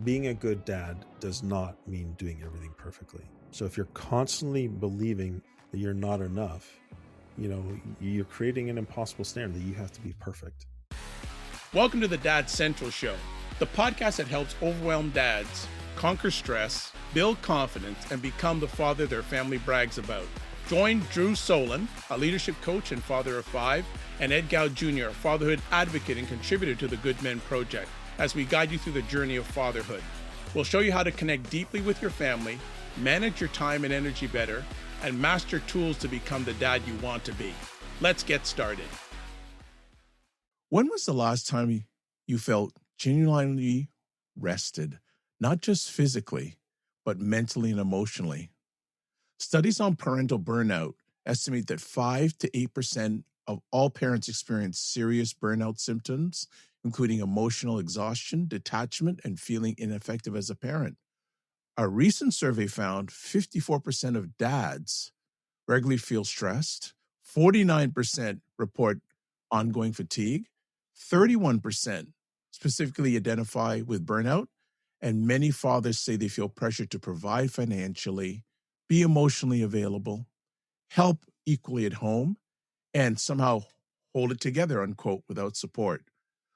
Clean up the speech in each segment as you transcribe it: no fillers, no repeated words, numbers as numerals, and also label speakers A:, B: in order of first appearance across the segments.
A: being a good dad does not mean doing everything perfectly. So if you're constantly believing that you're not enough, you're creating an impossible standard that you have to be perfect.
B: Welcome to the Dad Central Show, the podcast that helps overwhelmed dads conquer stress, build confidence, and become the father their family brags about. Join Drew Solon, a leadership coach and father of 5, and Ed Gow Jr., a fatherhood advocate and contributor to the Good Men Project, as we guide you through the journey of fatherhood. We'll show you how to connect deeply with your family, manage your time and energy better, and master tools to become the dad you want to be. Let's get started. When was the last time you felt genuinely rested, not just physically, but mentally and emotionally? Studies on parental burnout estimate that 5 to 8% of all parents experience serious burnout symptoms, including emotional exhaustion, detachment, and feeling ineffective as a parent. A recent survey found 54% of dads regularly feel stressed, 49% report ongoing fatigue, 31% specifically identify with burnout, and many fathers say they feel pressure to provide financially, be emotionally available, help equally at home, and somehow hold it together, unquote, without support.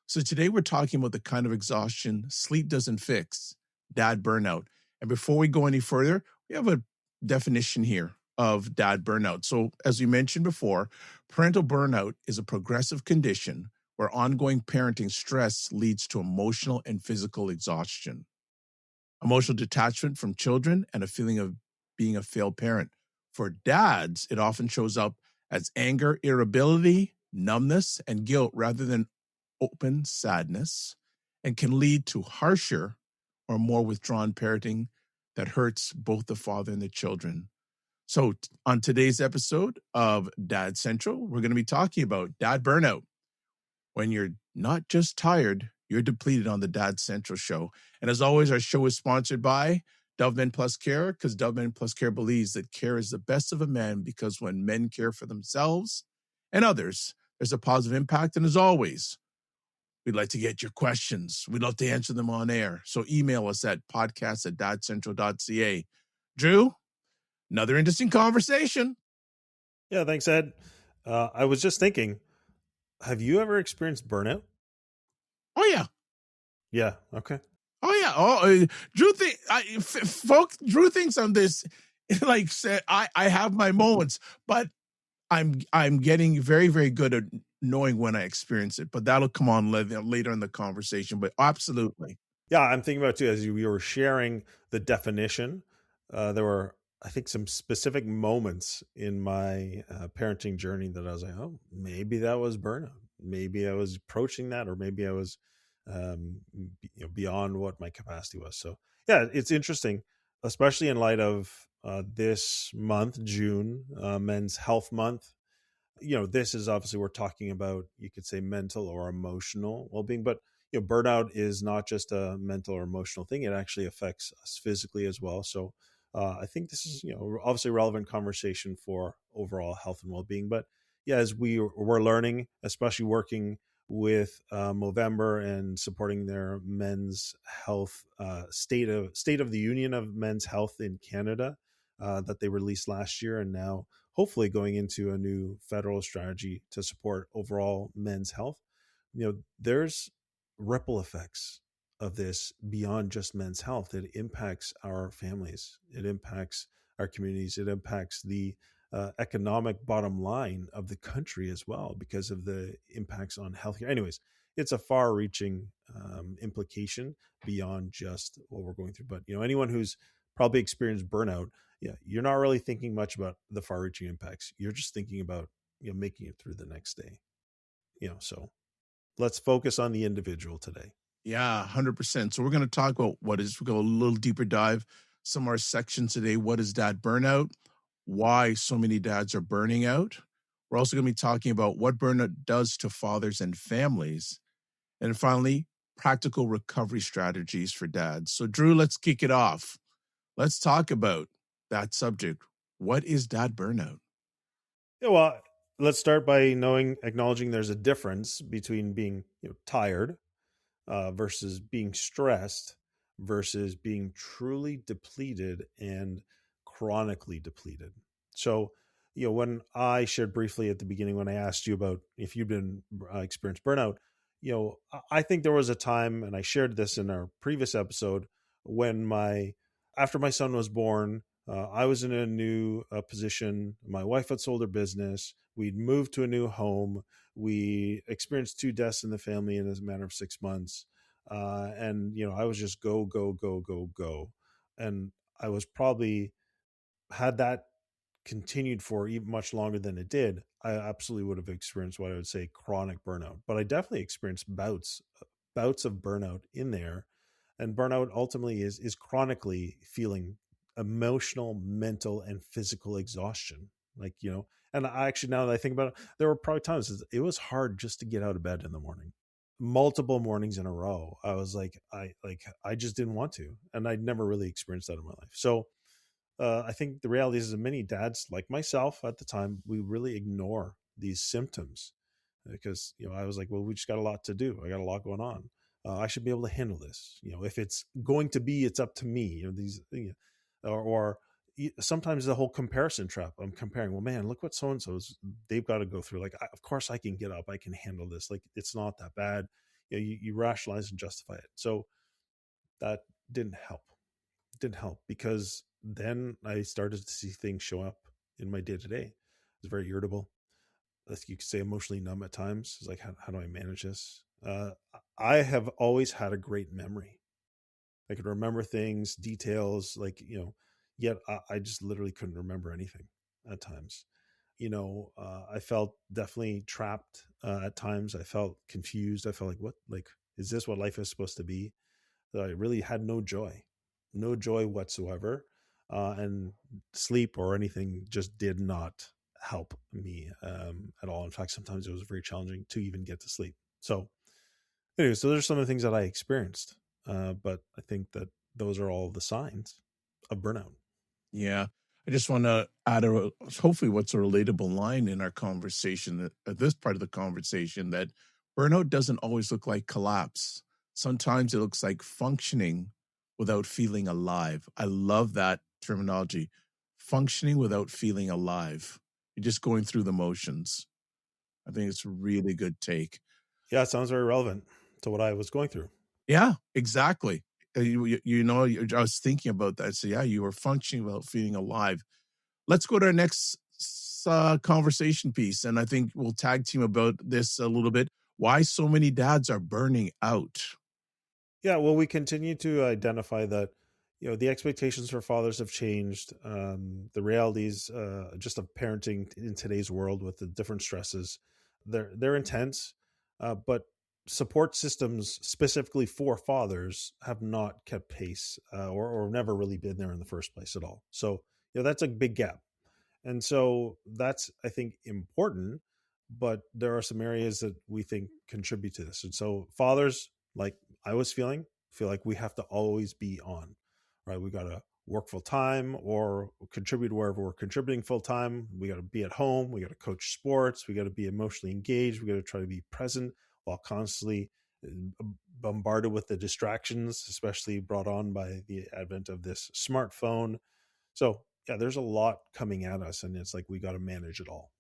B: So today we're talking about the kind of exhaustion sleep doesn't fix, dad burnout. And before we go any further, we have a definition here of dad burnout. So as we mentioned before, parental burnout is a progressive condition where ongoing parenting stress leads to emotional and physical exhaustion, emotional detachment from children, and a feeling of being a failed parent. For dads, it often shows up as anger, irritability, numbness, and guilt rather than open sadness, and can lead to harsher or more withdrawn parenting that hurts both the father and the children. So on today's episode of Dad Central, we're going to be talking about dad burnout. When you're not just tired, you're depleted on the Dad Central Show. And as always, our show is sponsored by DoveMen Plus Care, because DoveMen Plus Care believes that care is the best of a man, because when men care for themselves and others, there's a positive impact. And as always, we'd like to get your questions. We'd love to answer them on air. So email us at podcast@dadcentral.ca. Drew, another interesting conversation.
A: Yeah, thanks, Ed. I was just thinking, have you ever experienced burnout?
B: Oh, yeah.
A: Yeah. Okay.
B: Oh, yeah. Drew thinks I'm this, like, I have my moments, but I'm getting very, very good at knowing when I experience it, but that'll come on later in the conversation. But absolutely.
A: Yeah, I'm thinking about too, as we were sharing the definition, there were, I think, some specific moments in my parenting journey that I was like, oh, maybe that was burnout. Maybe I was approaching that, or maybe I was beyond what my capacity was. So yeah, it's interesting, especially in light of this month, June, Men's Health Month. This is obviously, we're talking about, you could say, mental or emotional well-being, but burnout is not just a mental or emotional thing. It actually affects us physically as well. So I think this is, obviously a relevant conversation for overall health and well-being. But yeah, as we're learning, especially working with Movember and supporting their men's health state of the Union of Men's Health in Canada that they released last year, and now hopefully going into a new federal strategy to support overall men's health. There's ripple effects of this beyond just men's health. It impacts our families. It impacts our communities. It impacts the economic bottom line of the country as well, because of the impacts on healthcare. Anyways, it's a far-reaching implication beyond just what we're going through. But anyone who's probably experienced burnout, yeah, you're not really thinking much about the far-reaching impacts. You're just thinking about making it through the next day. So let's focus on the individual today.
B: Yeah, 100%. So we're going to talk about we'll go a little deeper dive. Some of our sections today: what is dad burnout? Why so many dads are burning out? We're also going to be talking about what burnout does to fathers and families. And finally, practical recovery strategies for dads. So Drew, let's kick it off. Let's talk about that subject. What is dad burnout?
A: Yeah, well, let's start by acknowledging there's a difference between being tired versus being stressed versus being truly depleted and chronically depleted. So, when I shared briefly at the beginning, when I asked you about if you've been experienced burnout, I think there was a time, and I shared this in our previous episode, when after my son was born, I was in a new position. My wife had sold her business. We'd moved to a new home. We experienced 2 deaths in the family in a matter of 6 months. And I was just go, go, go, go, go. And I was probably, had that continued for even much longer than it did, I absolutely would have experienced what I would say chronic burnout. But I definitely experienced bouts of burnout in there. And burnout ultimately is chronically feeling emotional, mental, and physical exhaustion. And I actually, now that I think about it, there were probably times it was hard just to get out of bed in the morning. Multiple mornings in a row, I was I just didn't want to, and I'd never really experienced that in my life. So I think the reality is that many dads, like myself at the time, we really ignore these symptoms because I was like, well, we just got a lot to do. I got a lot going on. I should be able to handle this. If it's going to be, it's up to me. Or sometimes the whole comparison trap. I'm comparing. Well, man, look what so and so's they've got to go through. Of course, I can get up. I can handle this. Like, it's not that bad. You rationalize and justify it. So that didn't help. Didn't help because then I started to see things show up in my day to day. I was very irritable. As you could say, emotionally numb at times. It's like, how do I manage this? I have always had a great memory. I could remember things, details, yet I just literally couldn't remember anything at times. I felt definitely trapped at times. I felt confused. I felt like, what, is this what life is supposed to be? That I really had no joy whatsoever. And sleep or anything just did not help me at all. In fact, sometimes it was very challenging to even get to sleep. So anyway, so there's some of the things that I experienced. But I think that those are all the signs of burnout.
B: Yeah. I just want to add hopefully what's a relatable line in our conversation, at this part of the conversation, that burnout doesn't always look like collapse. Sometimes it looks like functioning without feeling alive. I love that terminology. Functioning without feeling alive. You're just going through the motions. I think it's a really good take.
A: Yeah, it sounds very relevant to what I was going through.
B: Yeah, exactly. I was thinking about that. So yeah, you were functioning without feeling alive. Let's go to our next conversation piece. And I think we'll tag team about this a little bit. Why so many dads are burning out.
A: Yeah, well, we continue to identify that the expectations for fathers have changed. The realities just of parenting in today's world with the different stresses, they're intense, but support systems specifically for fathers have not kept pace or never really been there in the first place at all. So that's a big gap. And so that's, I think, important, but there are some areas that we think contribute to this. And so fathers, like I was feel like we have to always be on, right? We got to work full time or contribute wherever we're contributing full time. We got to be at home. We got to coach sports. We got to be emotionally engaged. We got to try to be present while constantly bombarded with the distractions, especially brought on by the advent of this smartphone. So yeah, there's a lot coming at us, and it's like we got to manage it all.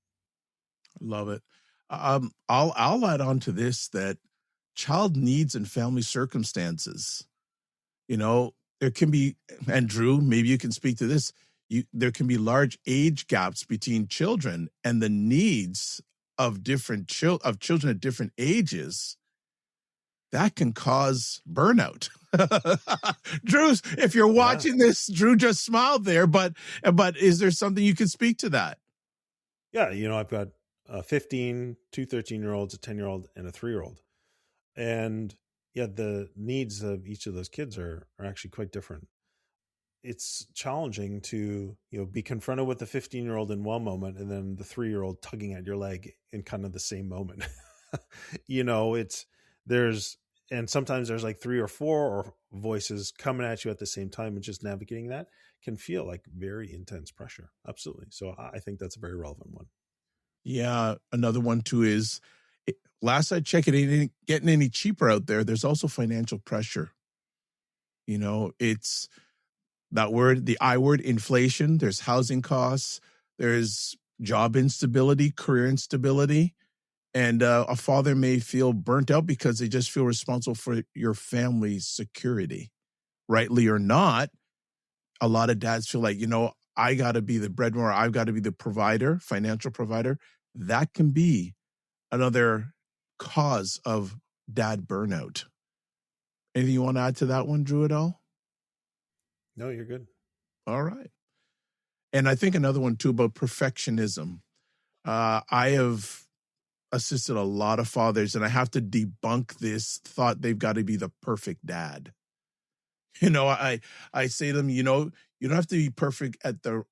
B: Love it. I'll add on to this that child needs and family circumstances. There can be, and Drew, maybe you can speak to this. There can be large age gaps between children, and the needs of children at different ages that can cause burnout. Drew, if you're
A: Yeah.
B: watching this, Drew just smiled there, but is there something you can speak to that?
A: Yeah. I've got 15, 2 13-year-olds, a 10-year-old, and a 3-year-old. And yeah, the needs of each of those kids are actually quite different. It's challenging to, be confronted with the 15-year-old in one moment and then the 3-year-old tugging at your leg in kind of the same moment. And sometimes there's like 3 or 4 or voices coming at you at the same time, and just navigating that can feel like very intense pressure. Absolutely. So I think that's a very relevant one.
B: Yeah, another one too is, last I checked, it ain't getting any cheaper out there. There's also financial pressure. It's that word, the I word, inflation. There's housing costs, there's job instability, career instability. And a father may feel burnt out because they just feel responsible for your family's security. Rightly or not, a lot of dads feel like, I got to be the breadwinner. I've got to be the provider, financial provider. That can be another cause of dad burnout. Anything you want to add to that one, Drew, at all?
A: No, you're good.
B: All right. And I think another one too about perfectionism. I have assisted a lot of fathers, and I have to debunk this thought they've got to be the perfect dad. I say to them, you don't have to be perfect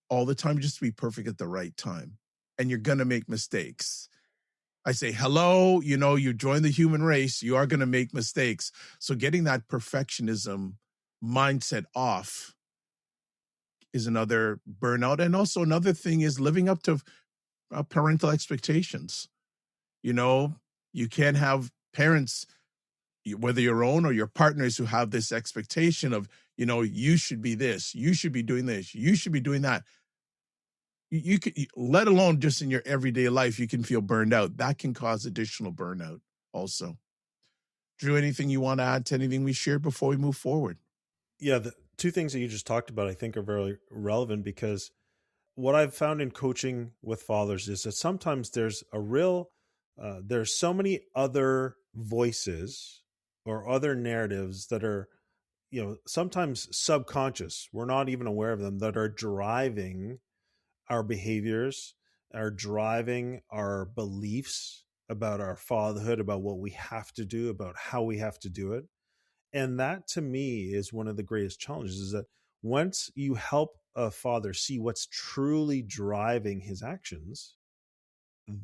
B: all the time, just to be perfect at the right time. And you're gonna make mistakes. I say, hello, you join the human race, you are gonna make mistakes. So getting that perfectionism mindset off is another burnout. And also another thing is living up to parental expectations. You can't have parents, whether your own or your partners, who have this expectation of, you should be this, you should be doing this, you should be doing that. You could, let alone just in your everyday life, you can feel burned out. That can cause additional burnout also. Drew, anything you want to add to anything we shared before we move forward?
A: Yeah, the two things that you just talked about, I think, are very relevant, because what I've found in coaching with fathers is that sometimes there's so many other voices or other narratives that are, sometimes subconscious. We're not even aware of them, that are driving our behaviors, are driving our beliefs about our fatherhood, about what we have to do, about how we have to do it. And that, to me, is one of the greatest challenges, is that once you help a father see what's truly driving his actions,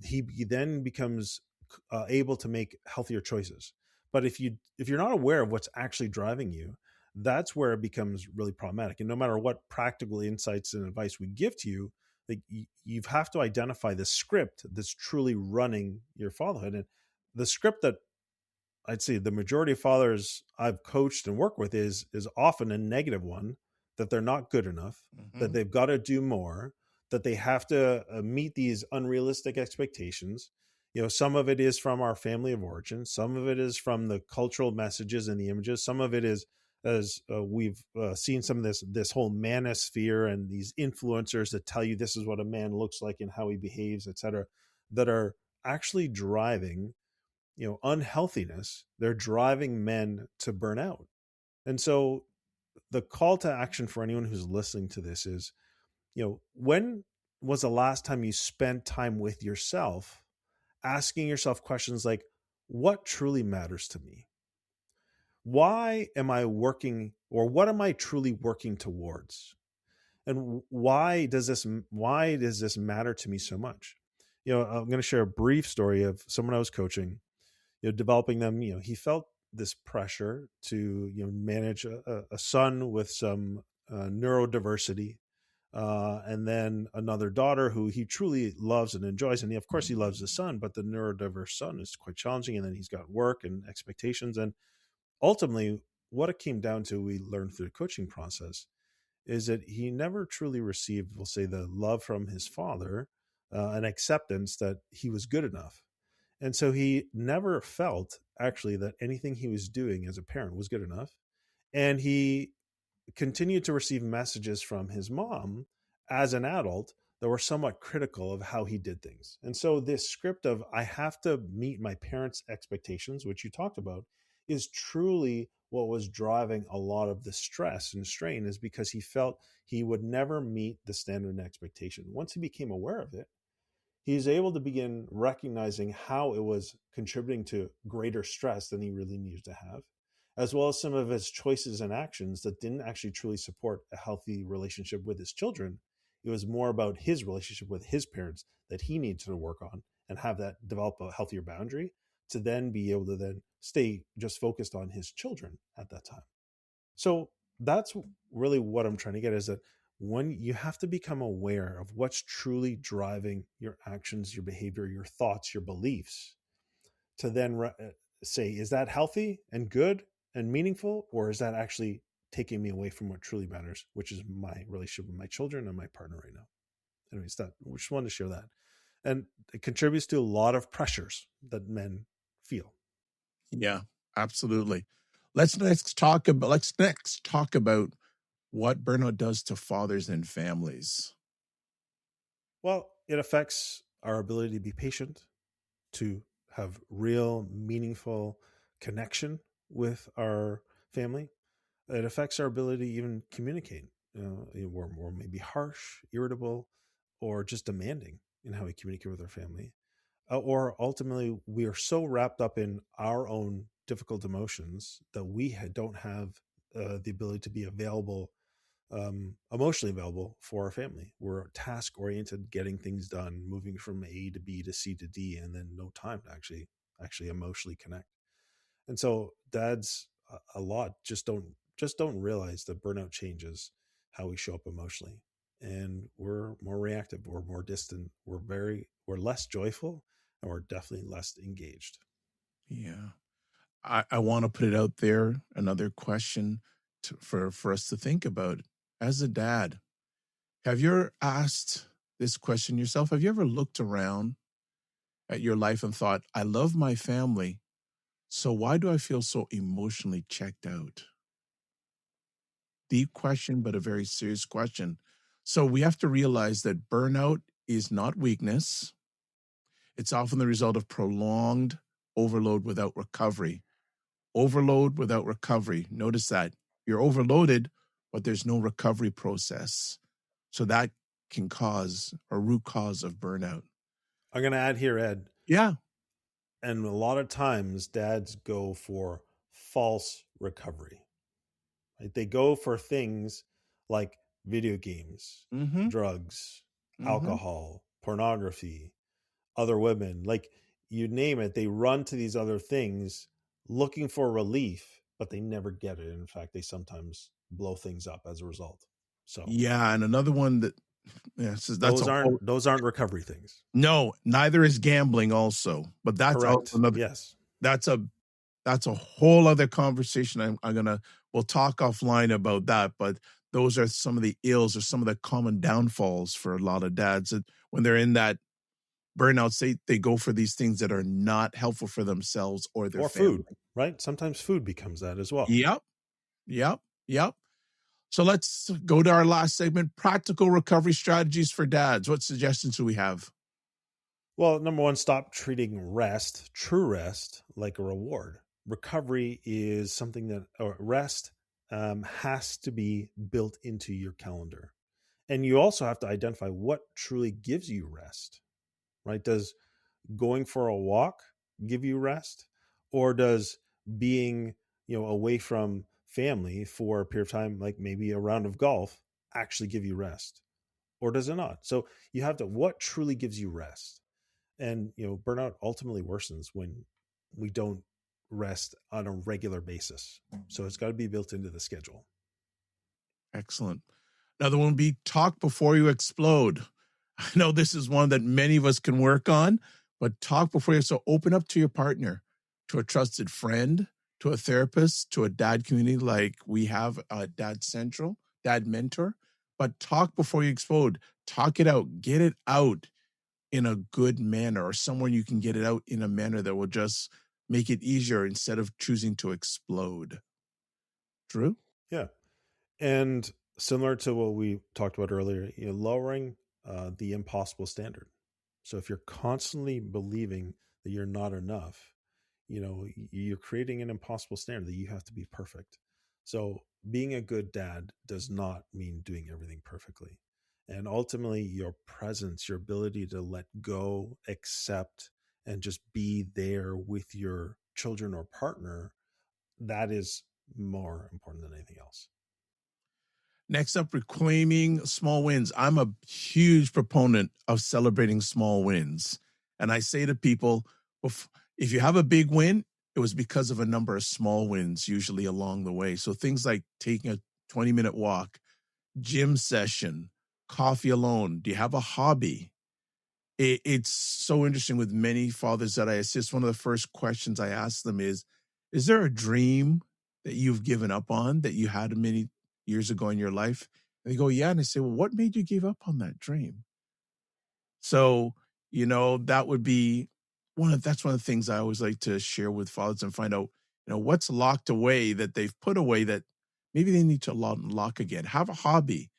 A: he then becomes able to make healthier choices. But if you're not aware of what's actually driving you, that's where it becomes really problematic. And no matter what practical insights and advice we give to you, like, you have to identify the script that's truly running your fatherhood. And the script that I'd say the majority of fathers I've coached and worked with is often a negative one, that they're not good enough, that they've got to do more, that they have to meet these unrealistic expectations. Some of it is from our family of origin, some of it is from the cultural messages and the images, some of it is, as we've seen, some of this whole manosphere and these influencers that tell you this is what a man looks like and how he behaves, etc., that are actually driving unhealthiness. They're driving men to burn out. And so the call to action for anyone who's listening to this is, when was the last time you spent time with yourself, asking yourself questions like, what truly matters to me? Why am I working, or what am I truly working towards? And why does this matter to me so much? I'm going to share a brief story of someone I was coaching, developing them. He felt this pressure to, manage a son with some neurodiversity, and then another daughter who he truly loves and enjoys. And of course, he loves the son, but the neurodiverse son is quite challenging. And then he's got work and expectations. And ultimately, what it came down to, we learned through the coaching process, is that he never truly received, we'll say, the love from his father, an acceptance that he was good enough. And so he never felt, actually, that anything he was doing as a parent was good enough. And he continued to receive messages from his mom as an adult that were somewhat critical of how he did things. And so this script of, I have to meet my parents' expectations, which you talked about, is truly what was driving a lot of the stress and strain, is because he felt he would never meet the standard and expectation. Once he became aware of it, he's able to begin recognizing how it was contributing to greater stress than he really needed to have, as well as some of his choices and actions that didn't actually truly support a healthy relationship with his children. It was more about his relationship with his parents that he needed to work on and have that develop a healthier boundary, to then be able to then stay just focused on his children at that time. So that's really what I'm trying to get, is that when you have to become aware of what's truly driving your actions, your behavior, your thoughts, your beliefs, to then say, is that healthy and good and meaningful, or is that actually taking me away from what truly matters, which is my relationship with my children and my partner right now. Anyways, that we just wanted to share that. And it contributes to a lot of pressures that men feel.
B: Yeah, absolutely. Let's next talk about what burnout does to fathers and families.
A: Well, it affects our ability to be patient, to have real, meaningful connection with our family. It affects our ability to even communicate. We're maybe harsh, irritable, or just demanding in how we communicate with our family. Or ultimately, we are so wrapped up in our own difficult emotions that we don't have the ability to be available, emotionally available for our family. We're task oriented, getting things done, moving from A to B to C to D, and then no time to actually emotionally connect. And so dads a lot just don't realize that burnout changes how we show up emotionally, and we're more reactive, we're more distant, we're less joyful, and we're definitely less engaged.
B: Yeah. I want to put it out there. Another question for us to think about. As a dad, have you ever asked this question yourself? Have you ever looked around at your life and thought, I love my family, so why do I feel so emotionally checked out? Deep question, but a very serious question. So we have to realize that burnout is not weakness. It's often the result of prolonged overload without recovery. Overload without recovery. Notice that you're overloaded, but there's no recovery process. So that can cause a root cause of burnout.
A: I'm going to add here, Ed,
B: Yeah.
A: and a lot of times dads go for false recovery. Right? They go for things like video games,
B: Mm-hmm.
A: drugs,
B: Mm-hmm.
A: alcohol, pornography, other women, like you name it. They run to these other things looking for relief, but they never get it. In fact, they sometimes blow things up as a result. So
B: Yeah. And another one that, yeah, so that's a whole,
A: those aren't recovery things.
B: no, neither is gambling also, but that's also
A: Correct.
B: another,
A: Yes.
B: that's a, that's a whole other conversation. We'll talk offline about that, but those are some of the ills or some of the common downfalls for a lot of dads that when they're in that burnout state, they go for these things that are not helpful for themselves or their
A: Or
B: family.
A: food, right? Sometimes food becomes that as well.
B: Yep. Yep. Yep. So let's go to our last segment, practical recovery strategies for dads. What suggestions do we have?
A: Well, number one, stop treating rest, true rest, like a reward. Recovery is something that, or rest has to be built into your calendar. And you also have to identify what truly gives you rest, right? Does going for a walk give you rest? Or does being, away from family for a period of time, like maybe a round of golf, actually give you rest? Or does it not? So you have to, what truly gives you rest? And burnout ultimately worsens when we don't rest on a regular basis, so it's got to be built into the schedule.
B: Excellent. Another one would be talk before you explode. I know this is one that many of us can work on, but talk before you. So open up to your partner, to a trusted friend, to a therapist, to a dad community like we have at Dad Central, DadMentor. But talk before you explode. Talk it out. Get it out in a good manner or somewhere you can get it out in a manner that will just make it easier instead of choosing to explode. True?
A: Yeah. And similar to what we talked about earlier, lowering the impossible standard. So if you're constantly believing that you're not enough, you're creating an impossible standard that you have to be perfect. So being a good dad does not mean doing everything perfectly. And ultimately, your presence, your ability to let go, accept, and just be there with your children or partner, that is more important than anything else.
B: Next up, reclaiming small wins. I'm a huge proponent of celebrating small wins. And I say to people, if you have a big win, it was because of a number of small wins, usually along the way. So things like taking a 20-minute walk, gym session, coffee alone. Do you have a hobby? It's so interesting with many fathers that I assist. One of the first questions I ask them is there a dream that you've given up on that you had many years ago in your life? And they go, yeah. And I say, well, what made you give up on that dream? So, that would be that's one of the things I always like to share with fathers and find out, what's locked away that they've put away that maybe they need to unlock again. Have a hobby,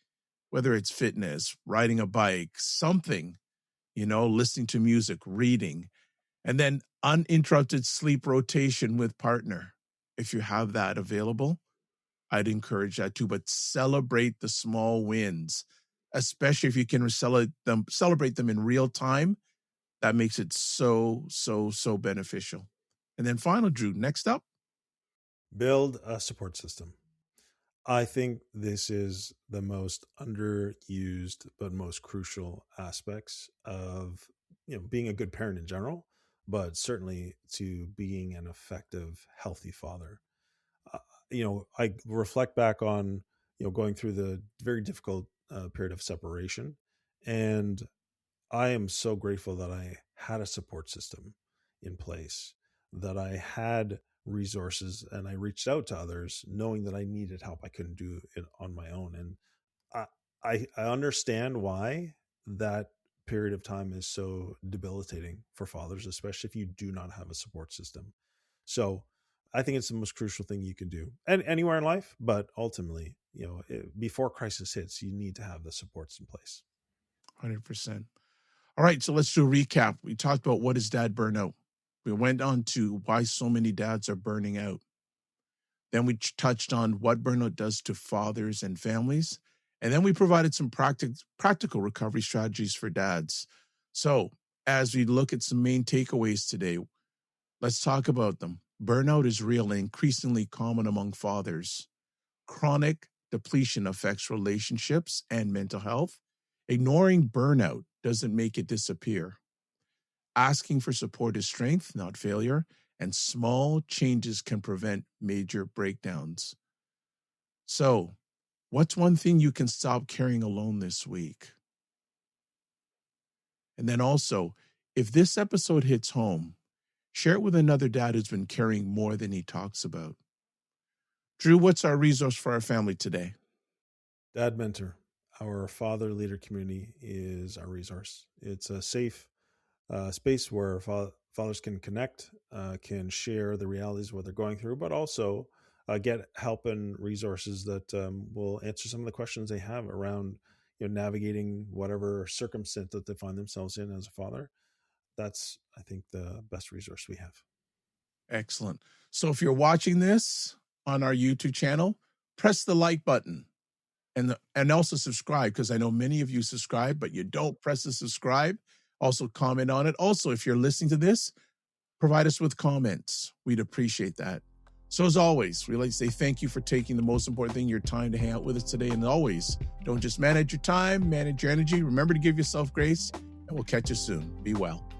B: whether it's fitness, riding a bike, something, listening to music, reading, and then uninterrupted sleep rotation with partner. If you have that available, I'd encourage that too, but celebrate the small wins, especially if you can celebrate them in real time. That makes it so, so, so beneficial. And then final, Drew, next up.
A: Build a support system. I think this is the most underused but most crucial aspects of being a good parent in general, but certainly to being an effective, healthy father. I reflect back on going through the very difficult period of separation, and I am so grateful that I had a support system in place, that I had resources, and I reached out to others knowing that I needed help. I couldn't do it on my own. And I understand why that period of time is so debilitating for fathers, especially if you do not have a support system. So I think it's the most crucial thing you can do, and anywhere in life, but ultimately, before crisis hits, you need to have the supports in place.
B: 100%. All right, so let's do a recap. We talked about what is dad burnout. We went on to why so many dads are burning out. Then we touched on what burnout does to fathers and families. And then we provided some practical recovery strategies for dads. So as we look at some main takeaways today, let's talk about them. Burnout is real and increasingly common among fathers. Chronic depletion affects relationships and mental health. Ignoring burnout doesn't make it disappear. Asking for support is strength, not failure, and small changes can prevent major breakdowns. So, what's one thing you can stop carrying alone this week? And then also, if this episode hits home, share it with another dad who's been carrying more than he talks about. Drew, what's our resource for our family today?
A: DadMentor, our father leader community, is our resource. It's a safe space where fathers can connect, can share the realities of what they're going through, but also get help and resources that will answer some of the questions they have around navigating whatever circumstance that they find themselves in as a father. That's, I think, the best resource we have.
B: Excellent. So if you're watching this on our YouTube channel, press the like button and also subscribe, because I know many of you subscribe, but you don't press the subscribe. Also comment on it. Also, if you're listening to this, provide us with comments. We'd appreciate that. So as always, we like to say thank you for taking the most important thing, your time, to hang out with us today. And always, don't just manage your time, manage your energy. Remember to give yourself grace, and we'll catch you soon. Be well.